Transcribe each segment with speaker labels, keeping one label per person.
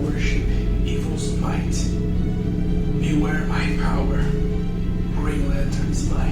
Speaker 1: worship evil's might. Beware my power. Green Lantern's light.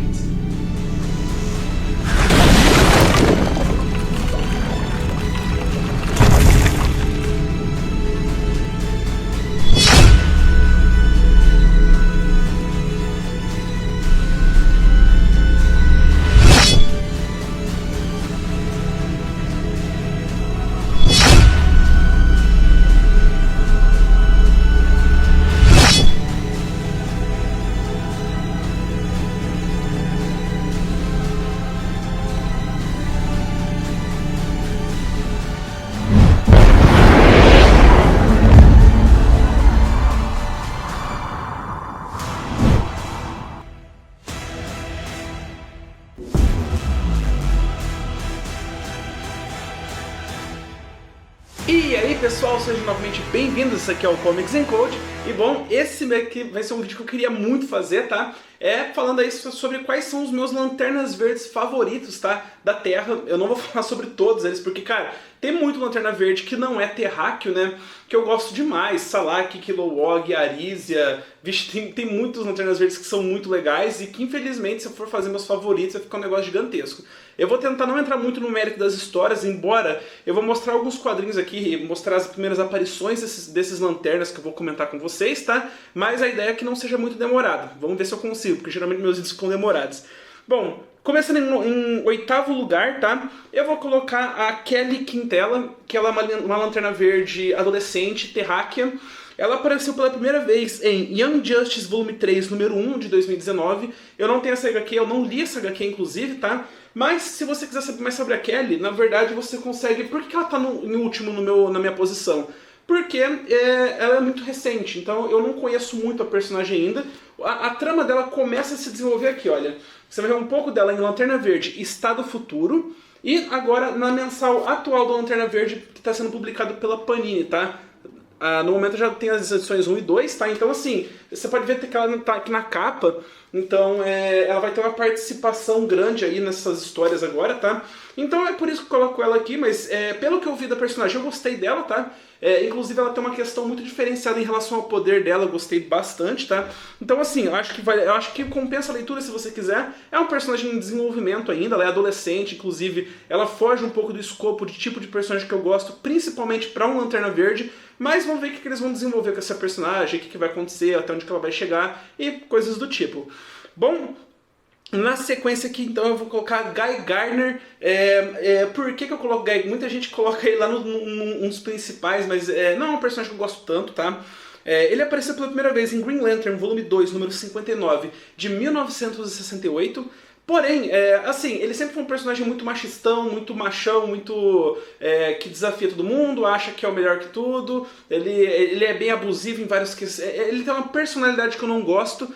Speaker 2: E aí pessoal, sejam novamente bem-vindos, esse aqui é o Comics and Code. E bom, esse aqui vai ser um vídeo que eu queria muito fazer, tá? Falando aí sobre quais são os meus Lanternas Verdes favoritos, tá? Da Terra. Eu não vou falar sobre todos eles, porque, cara, tem muito Lanterna Verde que não é terráqueo, né? Que eu gosto demais. Salak, Kilowog, Arisia... Vixe, tem muitos Lanternas Verdes que são muito legais e que, infelizmente, se eu for fazer meus favoritos, vai ficar um negócio gigantesco. Eu vou tentar não entrar muito no mérito das histórias, embora eu vou mostrar alguns quadrinhos aqui, mostrar as primeiras aparições desses lanternas que eu vou comentar com vocês, tá? Mas a ideia é que não seja muito demorado. Vamos ver se eu consigo, porque geralmente meus vídeos ficam demorados. Bom, começando em oitavo lugar, tá? Eu vou colocar a Kelly Quintela, que ela é uma lanterna verde adolescente, terráquea. Ela apareceu pela primeira vez em Young Justice Volume 3, número 1, de 2019. Eu não tenho essa HQ, eu não li essa HQ, inclusive, tá? Mas, se você quiser saber mais sobre a Kelly, na verdade você consegue... Por que ela tá em último na minha posição? Porque ela é muito recente, então eu não conheço muito a personagem ainda. A trama dela começa a se desenvolver aqui, olha. Você vai ver um pouco dela em Lanterna Verde Estado Futuro. E agora na mensal atual do Lanterna Verde, que está sendo publicado pela Panini, tá? No momento já tem as edições 1 e 2, tá? Então assim, você pode ver que ela tá aqui na capa. Então ela vai ter uma participação grande aí nessas histórias agora, tá? Então é por isso que eu coloco ela aqui, mas pelo que eu vi da personagem eu gostei dela, tá? Inclusive ela tem uma questão muito diferenciada em relação ao poder dela, eu gostei bastante, tá? Então assim, eu acho que compensa a leitura se você quiser. É um personagem em desenvolvimento ainda, ela é adolescente, inclusive ela foge um pouco do escopo de tipo de personagem que eu gosto, principalmente para um Lanterna Verde, mas vamos ver o que eles vão desenvolver com essa personagem, o que vai acontecer, até onde que ela vai chegar e coisas do tipo. Bom, na sequência aqui, então, eu vou colocar Guy Gardner. Por que eu coloco Guy? Muita gente coloca ele lá nos principais, mas não é um personagem que eu gosto tanto, tá? Ele apareceu pela primeira vez em Green Lantern, volume 2, número 59, de 1968. Porém, assim, ele sempre foi um personagem muito machistão, muito machão, muito que desafia todo mundo, acha que é o melhor que tudo. Ele é bem abusivo em vários... Ele tem uma personalidade que eu não gosto.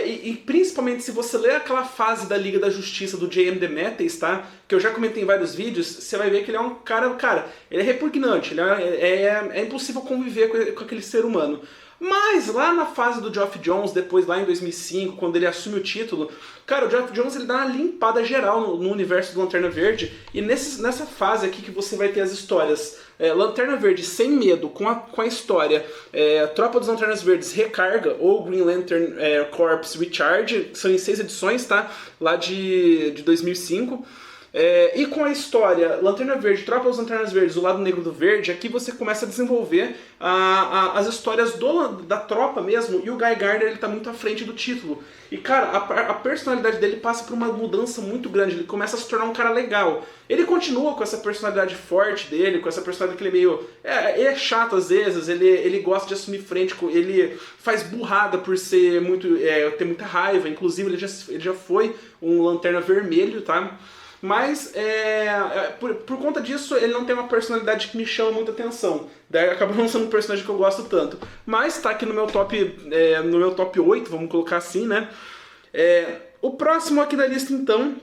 Speaker 2: E principalmente se você ler aquela fase da Liga da Justiça do J.M. DeMatteis, tá? Que eu já comentei em vários vídeos, você vai ver que ele é um cara, ele é repugnante, é impossível conviver com aquele ser humano. Mas lá na fase do Geoff Johns, depois lá em 2005, quando ele assume o título, cara, o Geoff Johns ele dá uma limpada geral no universo do Lanterna Verde, e nessa fase aqui que você vai ter as histórias Lanterna Verde Sem Medo, com a história Tropa dos Lanternas Verdes Recarga, ou Green Lantern Corps Recharge, são em 6 edições, tá? Lá de 2005. E com a história Lanterna Verde, Tropa dos Lanternas Verdes, o Lado Negro do Verde, aqui você começa a desenvolver as histórias da tropa mesmo, e o Guy Gardner ele tá muito à frente do título. E cara, a personalidade dele passa por uma mudança muito grande, ele começa a se tornar um cara legal. Ele continua com essa personalidade forte dele, com essa personalidade que ele é meio... ele é chato às vezes, ele gosta de assumir frente, ele faz burrada por ser ter muita raiva, inclusive ele já foi um Lanterna Vermelho, tá? Mas, por conta disso, ele não tem uma personalidade que me chama muita atenção. Daí acaba não sendo um personagem que eu gosto tanto. Mas tá aqui no meu top 8, vamos colocar assim, né? O próximo aqui da lista, então,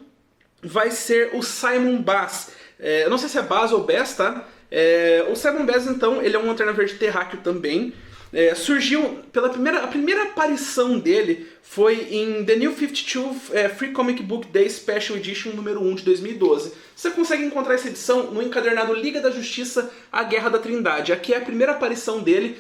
Speaker 2: vai ser o Simon Bass. Eu não sei se é Bass ou Bass, tá? O Simon Bass, então, ele é um Lanterna Verde terráqueo também. surgiu a primeira aparição dele foi em The New 52 Free Comic Book Day Special Edition número 1 de 2012. Você consegue encontrar essa edição no encadernado Liga da Justiça, A Guerra da Trindade. Aqui é a primeira aparição dele,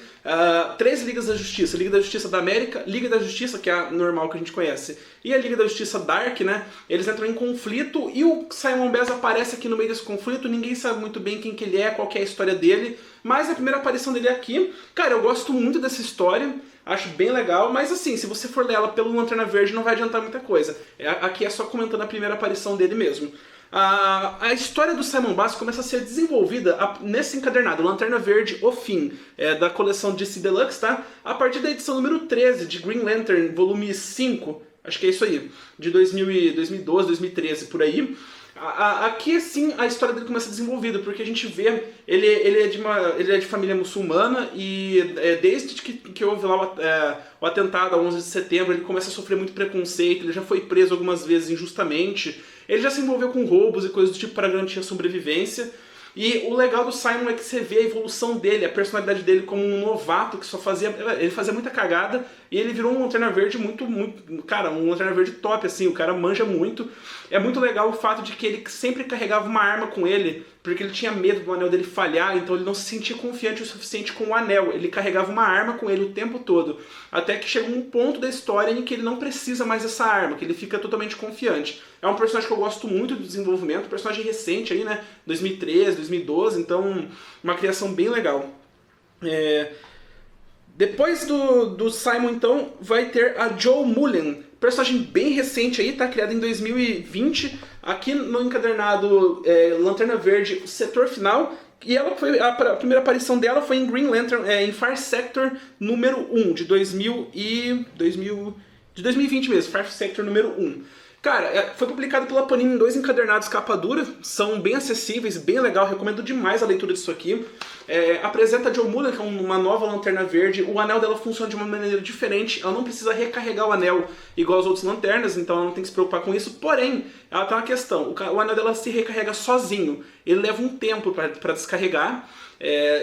Speaker 2: 3 Ligas da Justiça. Liga da Justiça da América, Liga da Justiça, que é a normal que a gente conhece, e a Liga da Justiça Dark, né? Eles entram em conflito e o Simon Baz aparece aqui no meio desse conflito. Ninguém sabe muito bem quem que ele é, qual que é a história dele, mas a primeira aparição dele é aqui. Cara, eu gosto muito dessa história, acho bem legal, mas assim, se você for ler ela pelo Lanterna Verde não vai adiantar muita coisa. Aqui é só comentando a primeira aparição dele mesmo. A história do Simon Baz começa a ser desenvolvida nesse encadernado, Lanterna Verde, O Fim, da coleção DC Deluxe, tá? A partir da edição número 13 de Green Lantern, volume 5, acho que é isso aí, de 2012, 2013, por aí. Aqui, sim, a história dele começa a ser desenvolvida, porque a gente vê, ele é de família muçulmana e desde que houve lá o atentado a 11 de setembro, ele começa a sofrer muito preconceito, ele já foi preso algumas vezes injustamente, ele já se envolveu com roubos e coisas do tipo para garantir a sobrevivência. E o legal do Simon é que você vê a evolução dele, a personalidade dele como um novato que ele fazia muita cagada e ele virou um Lanterna Verde cara, um Lanterna Verde top, assim, o cara manja muito. É muito legal o fato de que ele sempre carregava uma arma com ele, porque ele tinha medo do anel dele falhar, então ele não se sentia confiante o suficiente com o anel. Ele carregava uma arma com ele o tempo todo, até que chega um ponto da história em que ele não precisa mais dessa arma, que ele fica totalmente confiante. É um personagem que eu gosto muito do desenvolvimento, um personagem recente aí, né, 2013, 2012, então uma criação bem legal. Depois do Simon, então, vai ter a Jo Mullein, personagem bem recente aí, tá? Criada em 2020, aqui no encadernado Lanterna Verde, Setor Final, e ela foi, a primeira aparição dela foi em Green Lantern, em Far Sector número 1, de 2020 mesmo, Far Sector número 1. Cara, foi publicado pela Panini em 2 encadernados capa dura, são bem acessíveis, bem legal, recomendo demais a leitura disso aqui. Apresenta a Jo Mullein, que é uma nova Lanterna Verde. O anel dela funciona de uma maneira diferente, ela não precisa recarregar o anel igual as outras lanternas, então ela não tem que se preocupar com isso. Porém, ela tem uma questão, o anel dela se recarrega sozinho, ele leva um tempo para descarregar.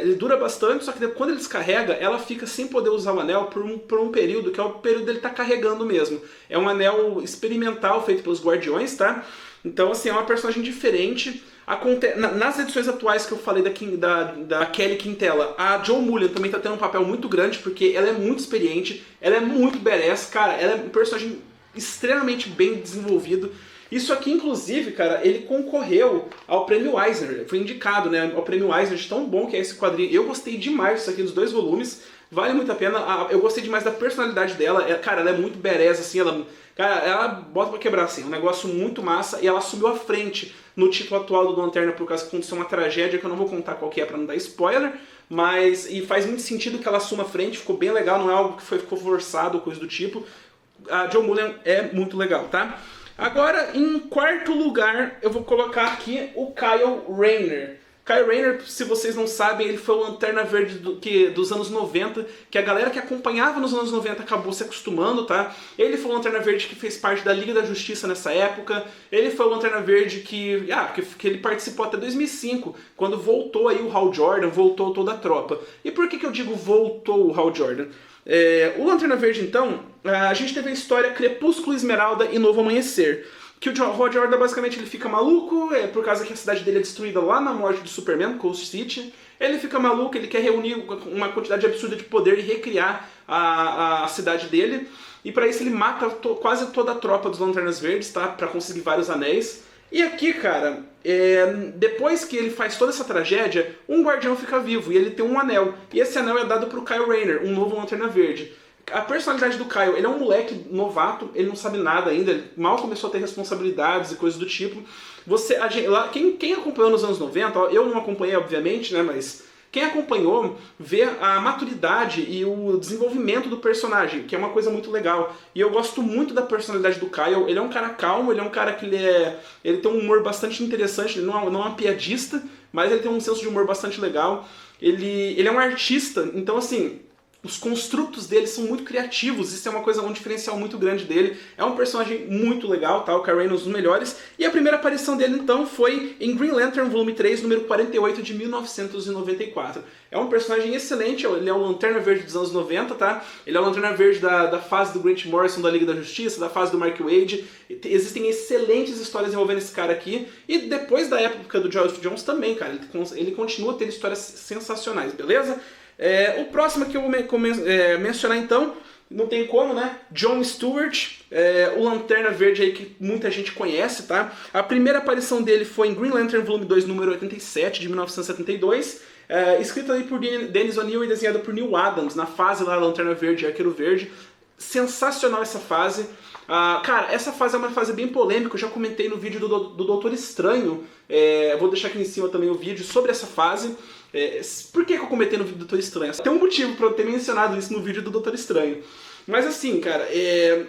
Speaker 2: Ele dura bastante, só que quando ele descarrega, ela fica sem poder usar o anel por um período, que é o período dele estar carregando mesmo. É um anel experimental feito pelos Guardiões, tá? Então, assim, é uma personagem diferente. Nas edições atuais que eu falei da Kelly Quintela, a Jo Mullein também tá tendo um papel muito grande, porque ela é muito experiente, ela é muito badass, cara, ela é um personagem extremamente bem desenvolvido. Isso aqui, inclusive, cara, ele concorreu ao Prêmio Eisner, foi indicado, né, ao Prêmio Eisner, de tão bom que é esse quadrinho. Eu gostei demais disso aqui, dos 2 volumes, vale muito a pena. Eu gostei demais da personalidade dela, cara, ela é muito badass, assim, ela bota pra quebrar, assim, é um negócio muito massa, e ela assumiu a frente no título atual do Lanterna por causa que aconteceu uma tragédia, que eu não vou contar qual que é pra não dar spoiler, e faz muito sentido que ela assuma a frente, ficou bem legal, não é algo que ficou forçado ou coisa do tipo. A Jo Mullein é muito legal, tá? Agora, em quarto lugar, eu vou colocar aqui o Kyle Rayner. Kyle Rayner, se vocês não sabem, ele foi o Lanterna Verde dos anos 90, que a galera que acompanhava nos anos 90 acabou se acostumando, tá? Ele foi o Lanterna Verde que fez parte da Liga da Justiça nessa época, ele foi o Lanterna Verde que ele participou até 2005, quando voltou aí o Hal Jordan, voltou toda a tropa. E por que eu digo voltou o Hal Jordan? O Lanterna Verde, então, a gente teve a história Crepúsculo, Esmeralda e Novo Amanhecer. Que o Hal Jordan basicamente ele fica maluco, por causa que a cidade dele é destruída lá na morte do Superman, Coast City. Ele fica maluco, ele quer reunir uma quantidade absurda de poder e recriar a cidade dele. E para isso ele mata quase toda a tropa dos Lanternas Verdes, tá? Para conseguir vários anéis. E aqui, cara, depois que ele faz toda essa tragédia, um guardião fica vivo e ele tem um anel. E esse anel é dado pro Kyle Rayner, um novo Lanterna Verde. A personalidade do Kyle, ele é um moleque novato, ele não sabe nada ainda, ele mal começou a ter responsabilidades e coisas do tipo. Quem acompanhou nos anos 90, eu não acompanhei obviamente, né, mas quem acompanhou vê a maturidade e o desenvolvimento do personagem, que é uma coisa muito legal. E eu gosto muito da personalidade do Kyle, ele é um cara calmo, ele é um cara que ele tem um humor bastante interessante, ele não é um piadista, mas ele tem um senso de humor bastante legal. Ele é um artista, então assim, os construtos dele são muito criativos, isso é uma coisa, um diferencial muito grande dele. É um personagem muito legal, tá? O Kyle Reynolds, um dos melhores. E a primeira aparição dele, então, foi em Green Lantern Volume 3, número 48 de 1994. É um personagem excelente, ele é o Lanterna Verde dos anos 90, tá? Ele é o Lanterna Verde da fase do Grant Morrison da Liga da Justiça, da fase do Mark Waid. Existem excelentes histórias envolvendo esse cara aqui. E depois da época do Geoff Johns também, cara. Ele continua tendo histórias sensacionais, beleza? O próximo que eu vou mencionar então, não tem como, né? John Stewart, o Lanterna Verde aí que muita gente conhece, tá? A primeira aparição dele foi em Green Lantern Volume 2, número 87, de 1972, escrito aí por Dennis O'Neil e desenhado por Neil Adams, na fase lá Lanterna Verde e Arqueiro Verde. Sensacional essa fase. Cara, essa fase é uma fase bem polêmica, eu já comentei no vídeo do Doutor Estranho, vou deixar aqui em cima também o vídeo sobre essa fase. Por que eu comentei no vídeo do Doutor Estranho? Tem um motivo pra eu ter mencionado isso no vídeo do Doutor Estranho. Mas assim, cara,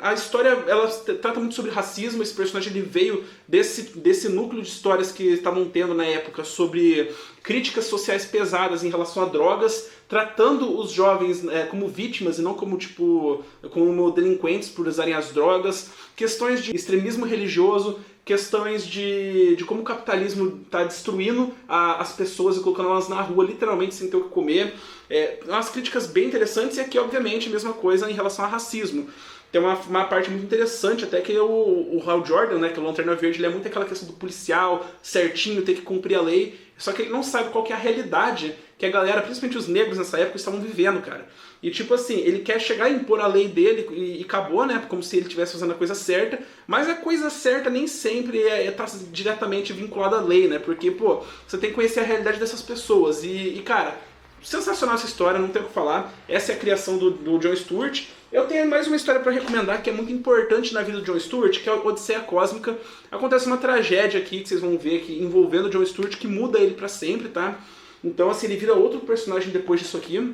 Speaker 2: a história ela trata muito sobre racismo. Esse personagem ele veio desse núcleo de histórias que estavam tendo na época sobre críticas sociais pesadas em relação a drogas, tratando os jovens como vítimas e não como delinquentes por usarem as drogas, questões de extremismo religioso, questões de como o capitalismo está destruindo as pessoas e colocando elas na rua literalmente sem ter o que comer. Umas críticas bem interessantes, e aqui obviamente a mesma coisa em relação a racismo. Tem uma parte muito interessante, até que o Hal Jordan, né, que é o Lanterna Verde, ele é muito aquela questão do policial certinho, ter que cumprir a lei, só que ele não sabe qual que é a realidade que a galera, principalmente os negros nessa época, estavam vivendo, cara. E tipo assim, ele quer chegar a impor a lei dele e acabou, né, como se ele estivesse fazendo a coisa certa, mas a coisa certa nem sempre tá diretamente vinculada à lei, né, porque, pô, você tem que conhecer a realidade dessas pessoas. E cara, sensacional essa história, não tem o que falar. Essa é a criação do John Stewart. Eu tenho mais uma história para recomendar que é muito importante na vida do John Stewart, que é a Odisseia Cósmica. Acontece uma tragédia aqui, que vocês vão ver aqui, envolvendo o John Stewart, que muda ele para sempre, tá? Então, assim, ele vira outro personagem depois disso aqui.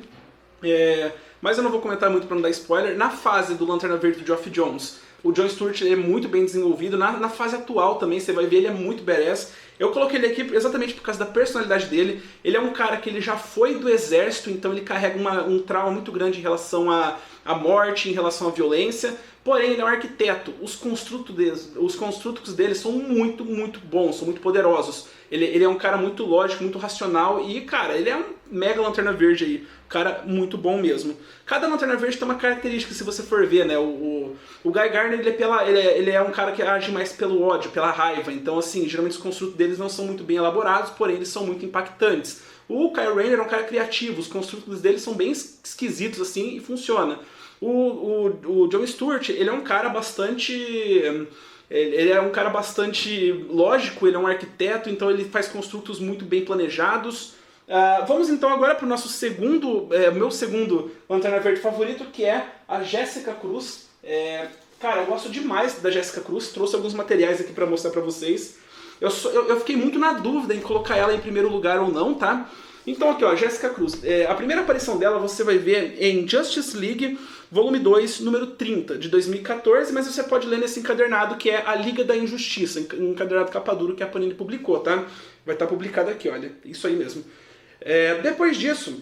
Speaker 2: Mas eu não vou comentar muito para não dar spoiler. Na fase do Lanterna Verde do Geoff Johns, o John Stewart é muito bem desenvolvido. Na fase atual também, você vai ver, ele é muito badass. Eu coloquei ele aqui exatamente por causa da personalidade dele. Ele é um cara que ele já foi do exército, então ele carrega um trauma muito grande em relação à morte, em relação à violência. Porém, ele é um arquiteto. Os construtos dele são muito, muito bons, são muito poderosos. Ele é um cara muito lógico, muito racional e, cara, ele é um mega Lanterna Verde aí. Um cara muito bom mesmo. Cada Lanterna Verde tem uma característica, se você for ver, né? O Guy Gardner, ele é um cara que age mais pelo ódio, pela raiva. Então, assim, geralmente os construtos deles não são muito bem elaborados, porém eles são muito impactantes. O Kyle Rayner é um cara criativo, os construtos dele são bem esquisitos, assim, e funciona. O John Stewart, ele é um cara bastante... Ele é um cara bastante lógico, ele é um arquiteto, então ele faz construtos muito bem planejados. Vamos então agora para o nosso meu segundo Lanterna Verde favorito, que é a Jéssica Cruz. Cara, eu gosto demais da Jéssica Cruz, trouxe alguns materiais aqui para mostrar para vocês. Eu fiquei muito na dúvida em colocar ela em primeiro lugar ou não, tá? Então aqui ó, Jéssica Cruz. A primeira aparição dela você vai ver em Justice League, volume 2, número 30, de 2014, mas você pode ler nesse encadernado que é A Liga da Injustiça, um encadernado capa dura que a Panini publicou, tá? Vai estar publicado aqui, olha, isso aí mesmo. Depois disso,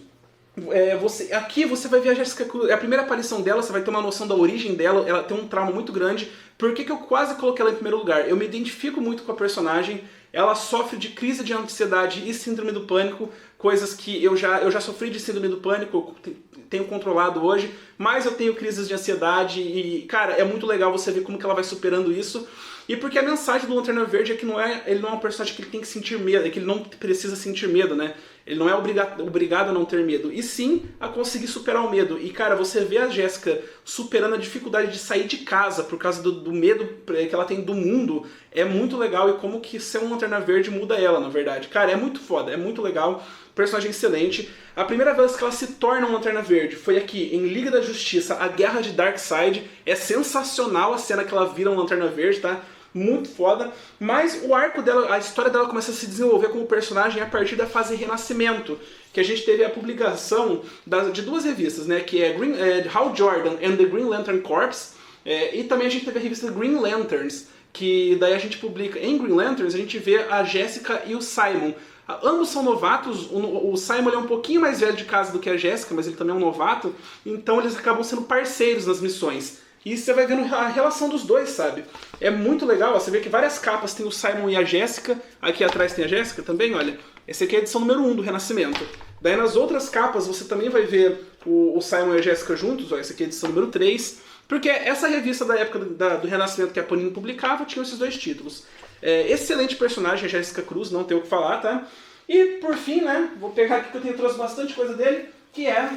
Speaker 2: aqui você vai ver a Jéssica Cruz, é a primeira aparição dela, você vai ter uma noção da origem dela, ela tem um trauma muito grande. Por que eu quase coloquei ela em primeiro lugar? Eu me identifico muito com a personagem, ela sofre de crise de ansiedade e síndrome do pânico, coisas que eu já sofri de síndrome do pânico, eu tenho controlado hoje, mas eu tenho crises de ansiedade e, cara, é muito legal você ver como que ela vai superando isso. E porque a mensagem do Lanterna Verde é que ele não é um personagem que ele tem que sentir medo, é que ele não precisa sentir medo, né? Ele não é obrigado a não ter medo, e sim a conseguir superar o medo. E, cara, você vê a Jéssica superando a dificuldade de sair de casa por causa do medo que ela tem do mundo, é muito legal, e como que ser um Lanterna Verde muda ela, na verdade. Cara, é muito foda, é muito legal, personagem excelente. A primeira vez que ela se torna um Lanterna Verde foi aqui, em Liga da Justiça, A Guerra de Darkseid. É sensacional a cena que ela vira um Lanterna Verde, tá? Muito foda, mas o arco dela, a história dela começa a se desenvolver como personagem a partir da fase Renascimento, que a gente teve a publicação de duas revistas, né, que é Hal Jordan and the Green Lantern Corps, e também a gente teve a revista Green Lanterns, que daí a gente publica, em Green Lanterns a gente vê a Jéssica e o Simon. Ambos são novatos, o Simon é um pouquinho mais velho de casa do que a Jéssica, mas ele também é um novato, então eles acabam sendo parceiros nas missões. E você vai vendo a relação dos dois, sabe? É muito legal, ó, você vê que várias capas tem o Simon e a Jéssica, aqui atrás tem a Jéssica também, olha. Essa aqui é a edição número 1 do Renascimento. Daí nas outras capas você também vai ver o Simon e a Jéssica juntos, ó, essa aqui é a edição número 3, porque essa revista da época do Renascimento que a Panini publicava tinha esses dois títulos. Excelente personagem, a Jéssica Cruz, não tem o que falar, tá? E por fim, né, vou pegar aqui que eu trouxe bastante coisa dele, que é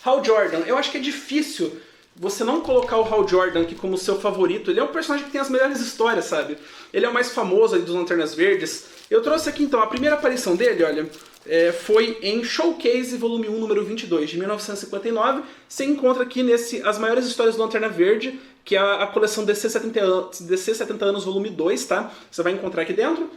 Speaker 2: Hal Jordan. Eu acho que é difícil você não colocar o Hal Jordan aqui como seu favorito. Ele é um personagem que tem as melhores histórias, sabe? Ele é o mais famoso ali dos Lanternas Verdes. Eu trouxe aqui então a primeira aparição dele, olha, foi em Showcase volume 1, número 22, de 1959. Você encontra aqui As Maiores Histórias do Lanterna Verde, que é a coleção DC 70 anos volume 2, tá? Você vai encontrar aqui dentro.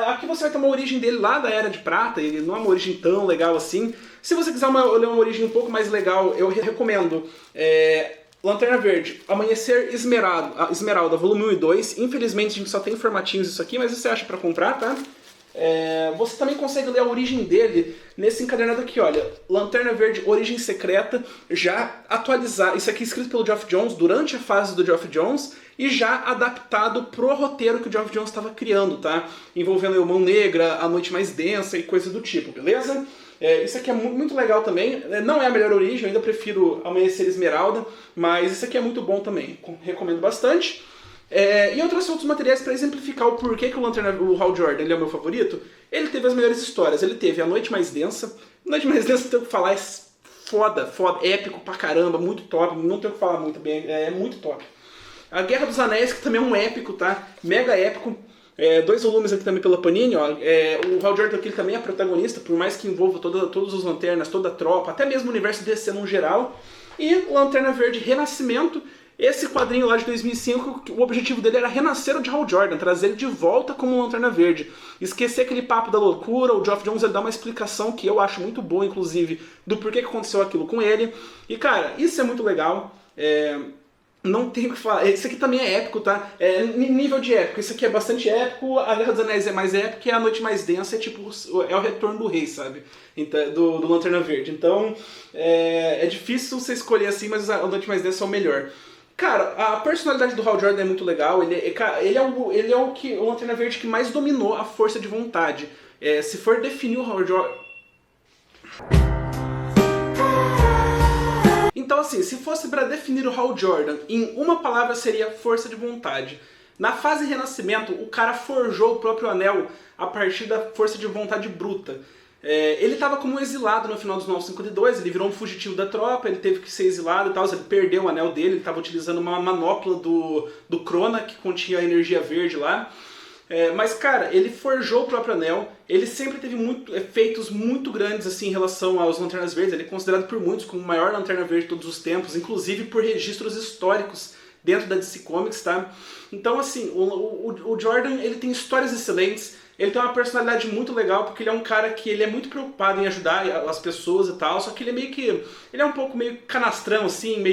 Speaker 2: Aqui você vai ter uma origem dele lá da Era de Prata, ele não é uma origem tão legal assim. Se você quiser ler uma origem um pouco mais legal, eu recomendo Lanterna Verde, Amanhecer Esmeralda, volume 1 e 2. Infelizmente a gente só tem formatinhos isso aqui, mas você acha pra comprar, tá? Você também consegue ler a origem dele nesse encadernado aqui, olha, Lanterna Verde Origem Secreta, já atualizado, isso aqui é escrito pelo Geoff Johns durante a fase do Geoff Johns e já adaptado pro roteiro que o Geoff Johns estava criando, tá? Envolvendo a Mão Negra, A Noite Mais Densa e coisa do tipo, beleza? Isso aqui é muito legal também, não é a melhor origem, eu ainda prefiro Amanhecer Esmeralda, mas isso aqui é muito bom também, recomendo bastante. E eu trouxe outros materiais para exemplificar o porquê que o Hal Jordan ele é o meu favorito. Ele teve as melhores histórias, ele teve A Noite Mais Densa. A Noite Mais Densa, não tenho o que falar, é foda, épico pra caramba, muito top, não tenho o que falar muito bem, é muito top. A Guerra dos Anéis, que também é um épico, tá? Mega épico. 2 volumes aqui também pela Panini, ó. O Hal Jordan aqui também é protagonista, por mais que envolva todos os lanternas, toda a tropa, até mesmo o universo DC no geral. E Lanterna Verde Renascimento. Esse quadrinho lá de 2005, o objetivo dele era renascer o de Hal Jordan, trazer ele de volta como Lanterna Verde. Esquecer aquele papo da loucura, o Geoff Johns ele dá uma explicação que eu acho muito boa, inclusive, do porquê que aconteceu aquilo com ele. E cara, isso é muito legal. Não tenho o que falar. Esse aqui também é épico, tá? Nível de épico. Esse aqui é bastante épico, a Guerra dos Anéis é mais épica e a Noite Mais Densa é o retorno do rei, sabe? Então, do Lanterna Verde. Então, é difícil você escolher assim, mas a Noite Mais Densa é o melhor. Cara, a personalidade do Hal Jordan é muito legal, ele é o Lanterna Verde que mais dominou a força de vontade. Se for definir o Hal Jordan... Então assim, se fosse para definir o Hal Jordan em uma palavra seria força de vontade. Na fase Renascimento, o cara forjou o próprio anel a partir da força de vontade bruta. Ele estava como um exilado no final dos 952, ele virou um fugitivo da tropa, ele teve que ser exilado e tal, ele perdeu o anel dele, ele estava utilizando uma manopla do Crona, que continha a energia verde lá. Mas cara, ele forjou o próprio anel, ele sempre teve feitos muito grandes assim, em relação aos Lanternas Verdes, ele é considerado por muitos como o maior Lanterna Verde de todos os tempos, inclusive por registros históricos dentro da DC Comics, tá? Então assim, o Jordan ele tem histórias excelentes, ele tem uma personalidade muito legal, porque ele é um cara que ele é muito preocupado em ajudar as pessoas e tal, só que ele é um pouco meio canastrão, assim,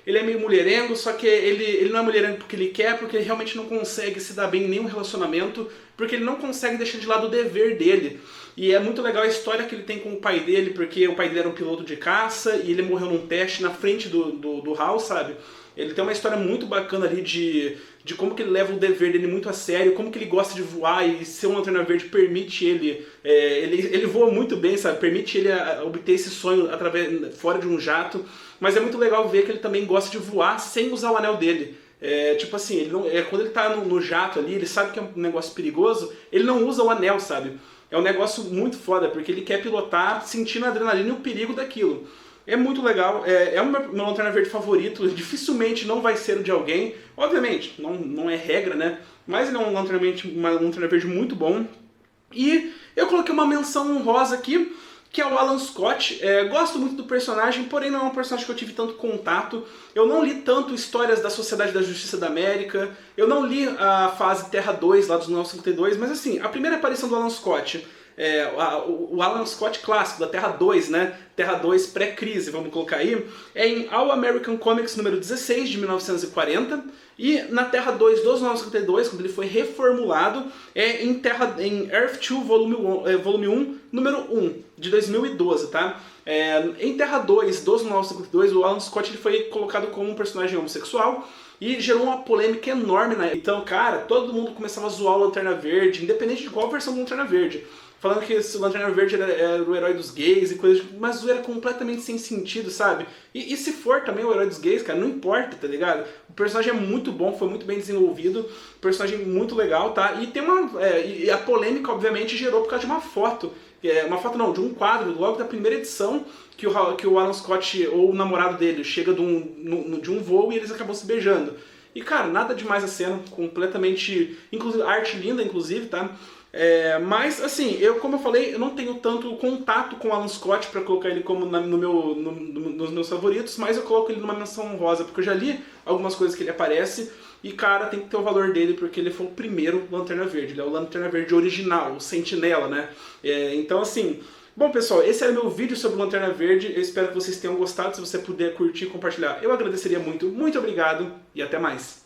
Speaker 2: ele é meio mulherengo, só que ele não é mulherengo porque ele quer, porque ele realmente não consegue se dar bem em nenhum relacionamento, porque ele não consegue deixar de lado o dever dele. E é muito legal a história que ele tem com o pai dele, porque o pai dele era um piloto de caça, e ele morreu num teste na frente do Hal, sabe? Ele tem uma história muito bacana ali de como que ele leva o dever dele muito a sério, como que ele gosta de voar e ser um Lanterna Verde permite ele... ele voa muito bem, sabe? Permite ele obter esse sonho fora de um jato. Mas é muito legal ver que ele também gosta de voar sem usar o anel dele. Tipo assim, quando ele tá no jato ali, ele sabe que é um negócio perigoso, ele não usa o anel, sabe? É um negócio muito foda, porque ele quer pilotar sentindo a adrenalina e o perigo daquilo. É muito legal, é o meu Lanterna Verde favorito, dificilmente não vai ser o de alguém. Obviamente, não é regra, né? Mas ele é um Lanterna Verde muito bom. E eu coloquei uma menção honrosa aqui, que é o Alan Scott. Gosto muito do personagem, porém não é um personagem que eu tive tanto contato. Eu não li tanto histórias da Sociedade da Justiça da América, eu não li a fase Terra 2 lá dos 952, mas assim, a primeira aparição do Alan Scott o Alan Scott clássico, da Terra 2, né? Terra 2 pré-crise, vamos colocar aí, é em All American Comics número 16, de 1940, e na Terra 2 dos 1952, quando ele foi reformulado, é em Earth 2 volume 1, número 1, de 2012, tá? Em Terra 2 dos 1952, o Alan Scott ele foi colocado como um personagem homossexual, e gerou uma polêmica enorme na época. Então, cara, todo mundo começava a zoar o Lanterna Verde, independente de qual versão do Lanterna Verde. Falando que o Lanterna Verde era o herói dos gays e coisas, mas era completamente sem sentido, sabe? E se for também o herói dos gays, cara, não importa, tá ligado? O personagem é muito bom, foi muito bem desenvolvido, personagem muito legal, tá? E tem e a polêmica, obviamente, gerou por causa de uma foto. De um quadro, logo da primeira edição, que o Alan Scott, ou o namorado dele, chega de um voo e eles acabam se beijando. E, cara, nada demais a cena, completamente... Inclusive, arte linda, inclusive, tá? Mas, assim, como eu falei, eu não tenho tanto contato com o Alan Scott pra colocar ele como nos meus favoritos, mas eu coloco ele numa menção honrosa, porque eu já li algumas coisas que ele aparece, e, cara, tem que ter o valor dele, porque ele foi o primeiro Lanterna Verde, ele é o Lanterna Verde original, o Sentinela, né? Então, assim... Bom, pessoal, esse era o meu vídeo sobre o Lanterna Verde, eu espero que vocês tenham gostado, se você puder curtir e compartilhar, eu agradeceria muito, muito obrigado, e até mais!